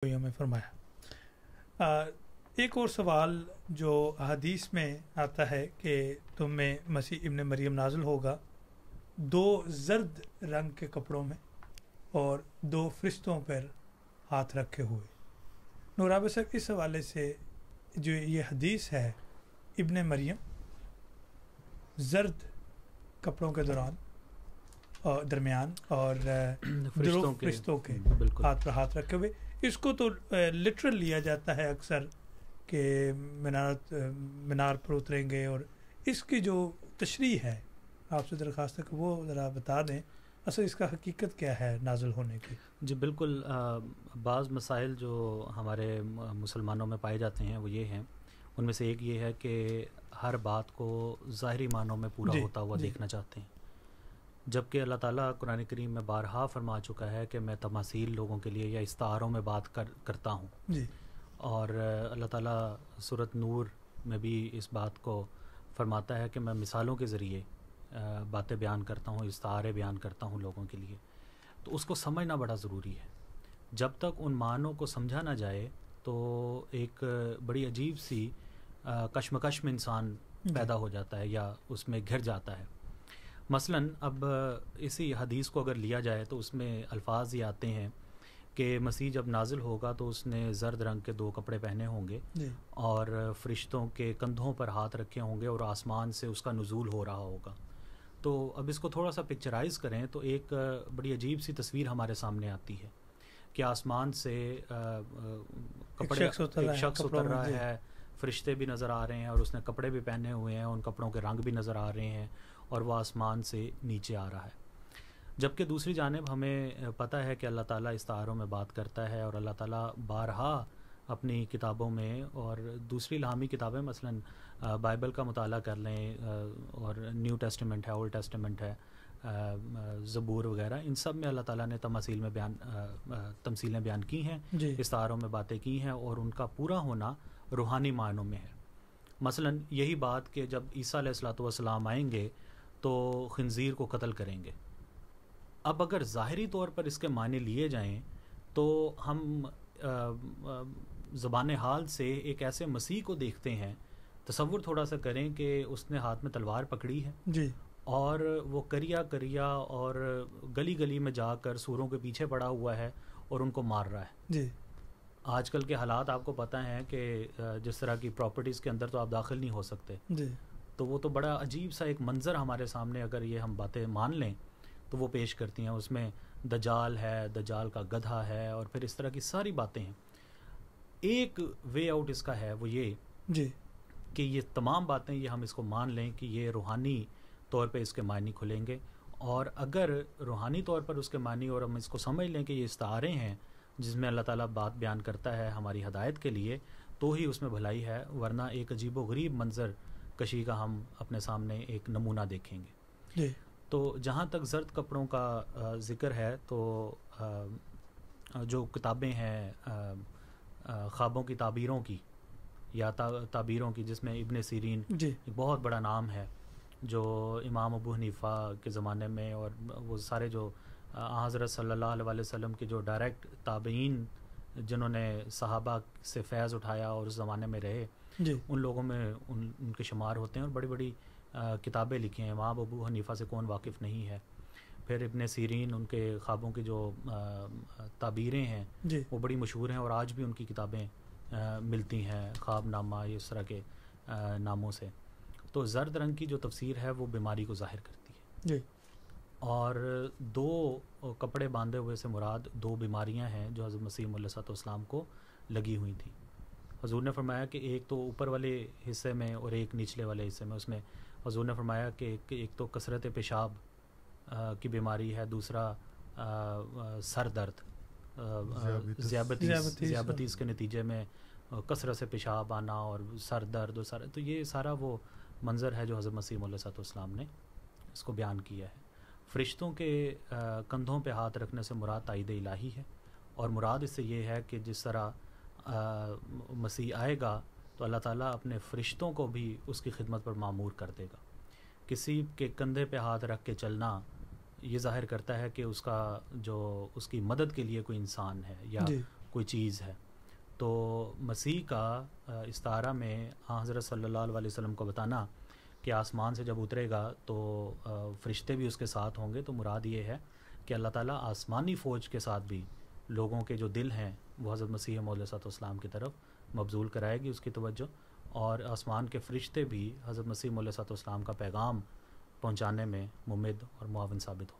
में फरमाया। एक और सवाल जो हदीस में आता है कि तुम में मसीह इब्न मरियम नाज़िल होगा 2 जर्द रंग के कपड़ों में और 2 फरिश्तों पर हाथ रखे हुए। नूराब साहब, इस हवाले से जो ये हदीस है इब्न मरियम जर्द कपड़ों के दौरान और दरमियान और फरिश्तों के हाथ पर हाथ रखे हुए, इसको तो लिटरल लिया जाता है अक्सर कि मीनार पर उतरेंगे, और इसकी जो तशरीह है आपसे दरख्वास्त है कि वो ज़रा बता दें असल इसका हकीकत क्या है नाज़िल होने की। जी बिल्कुल, बाज़ मसाइल जो हमारे मुसलमानों में पाए जाते हैं वो ये हैं, उनमें से एक ये है कि हर बात को ज़ाहिरी मानों में पूरा होता हुआ देखना चाहते हैं, जबकि अल्लाह ताला कुरान करीम में बारहा फरमा चुका है कि मैं तमासील लोगों के लिए या इस्तारों में बात करता हूँ जी। और अल्लाह ताला सूरत नूर में भी इस बात को फरमाता है कि मैं मिसालों के ज़रिए बातें बयान करता हूँ, इस्तारे बयान करता हूँ लोगों के लिए। तो उसको समझना बड़ा ज़रूरी है। जब तक उन मानों को समझा ना जाए तो एक बड़ी अजीब सी कशमकश में इंसान पैदा हो जाता है या उसमें घिर जाता है। मसलन अब इसी हदीस को अगर लिया जाए तो उसमें अल्फाज ये आते हैं कि मसीह जब नाजिल होगा तो उसने ज़र्द रंग के 2 कपड़े पहने होंगे और फरिश्तों के कंधों पर हाथ रखे होंगे और आसमान से उसका नुज़ूल हो रहा होगा। तो अब इसको थोड़ा सा पिक्चराइज़ करें तो एक बड़ी अजीब सी तस्वीर हमारे सामने आती है कि आसमान से कपड़े एक शख्स उतर रहा है, फरिश्ते भी नज़र आ रहे हैं और उसने कपड़े भी पहने हुए हैं, उन कपड़ों के रंग भी नज़र आ रहे हैं और वह आसमान से नीचे आ रहा है। जबकि दूसरी जानिब हमें पता है कि अल्लाह ताला इस्तारों में बात करता है और अल्लाह ताला बारहा अपनी किताबों में और दूसरी इल्हामी किताबें मसलन बाइबल का मुताला कर लें और न्यू टेस्टामेंट है, ओल्ड टेस्टामेंट है, ज़बूर वगैरह, इन सब में अल्लाह ताला ने तमसीलें बयान की हैं, इस्तारों में बातें की हैं और उनका पूरा होना रूहानी मायनों में है। मसलन यही बात कि जब ईसा अलैहिस्सलाम आएंगे तो खिंजीर को कत्ल करेंगे। अब अगर ज़ाहिरी तौर पर इसके माने लिए जाएं तो हम ज़बान हाल से एक ऐसे मसीह को देखते हैं, तसव्वुर थोड़ा सा करें कि उसने हाथ में तलवार पकड़ी है जी और वो करिया और गली गली में जाकर सूरों के पीछे पड़ा हुआ है और उनको मार रहा है जी। आजकल के हालात आपको पता हैं कि जिस तरह की प्रॉपर्टीज़ के अंदर तो आप दाखिल नहीं हो सकते जी। तो वो तो बड़ा अजीब सा एक मंज़र हमारे सामने अगर ये हम बातें मान लें तो वो पेश करती हैं। उसमें दज्जाल है, दज्जाल का गधा है और फिर इस तरह की सारी बातें हैं। एक वे आउट इसका है वो ये जी कि ये तमाम बातें ये हम इसको मान लें कि ये रूहानी तौर पे इसके मायने खुलेंगे, और अगर रूहानी तौर पर उसके मानी और हम इसको समझ लें कि ये इस्तारे हैं जिसमें अल्लाह ताला बात बयान करता है हमारी हदायत के लिए, तो ही उसमें भलाई है, वरना एक अजीब व गरीब मंज़र कशी का हम अपने सामने एक नमूना देखेंगे जी। तो जहाँ तक ज़र्द कपड़ों का ज़िक्र है तो जो किताबें हैं ख्वाबों की ताबीरों की या ताबीरों की, जिसमें इब्न सीरीन एक बहुत बड़ा नाम है जो इमाम अबू हनीफ़ा के ज़माने में और वो सारे जो हज़रत सल्लल्लाहु अलैहि वसल्लम के जो डायरेक्ट ताबईन जिन्होंने सहाबा से फैज़ उठाया और उस ज़माने में रहे उन लोगों में उनके शुमार होते हैं और बड़ी बड़ी किताबें लिखी हैं। इमाम अबू हनीफ़ा से कौन वाकिफ़ नहीं है। फिर इब्न सीरीन उनके ख्वाबों की जो ताबीरें हैं वो बड़ी मशहूर हैं और आज भी उनकी किताबें मिलती हैं, ख्वाबनामा इस तरह के नामों से। तो ज़र्द रंग की जो तफसीर है वो बीमारी को ज़ाहिर करती है जी। और 2 कपड़े बांधे हुए से मुराद 2 बीमारियां हैं जो हज़रत मसीह अलैहिस्सलाम को लगी हुई थी। हुज़ूर ने फरमाया कि एक तो ऊपर वाले हिस्से में और एक निचले वाले हिस्से में। उसमें हुज़ूर ने फरमाया कि एक तो कसरत पेशाब की बीमारी है, दूसरा सर दर्द, ज़ियाबतीस के नतीजे में कसरत से पेशाब आना और सर दर्द और सारा, तो ये सारा वो मंज़र है जो हज़रत मसीह अलैहिस्सलाम ने इसको बयान किया है। फ़रिश्तों के कंधों पे हाथ रखने से मुराद ताईद इलाही है और मुराद इससे ये है कि जिस तरह मसीह आएगा तो अल्लाह ताला अपने फ़रिश्तों को भी उसकी खिदमत पर मामूर कर देगा। किसी के कंधे पे हाथ रख के चलना ये ज़ाहिर करता है कि उसका जो उसकी मदद के लिए कोई इंसान है या کوئی چیز ہے. تو مسیح کا استعارہ میں حضرت صلی اللہ علیہ وسلم کو بتانا کہ آسمان سے جب اترے گا تو فرشتے بھی اس کے ساتھ ہوں گے، تو مراد یہ ہے کہ اللہ تعالیٰ آسمانی فوج کے ساتھ بھی لوگوں کے جو دل ہیں وہ حضرت مسیح موعود علیہ السلام کی طرف مبذول کرائے گی اس کی توجہ، اور آسمان کے فرشتے بھی حضرت مسیح موعود علیہ السلام کا پیغام پہنچانے میں ممد اور معاون ثابت ہوں.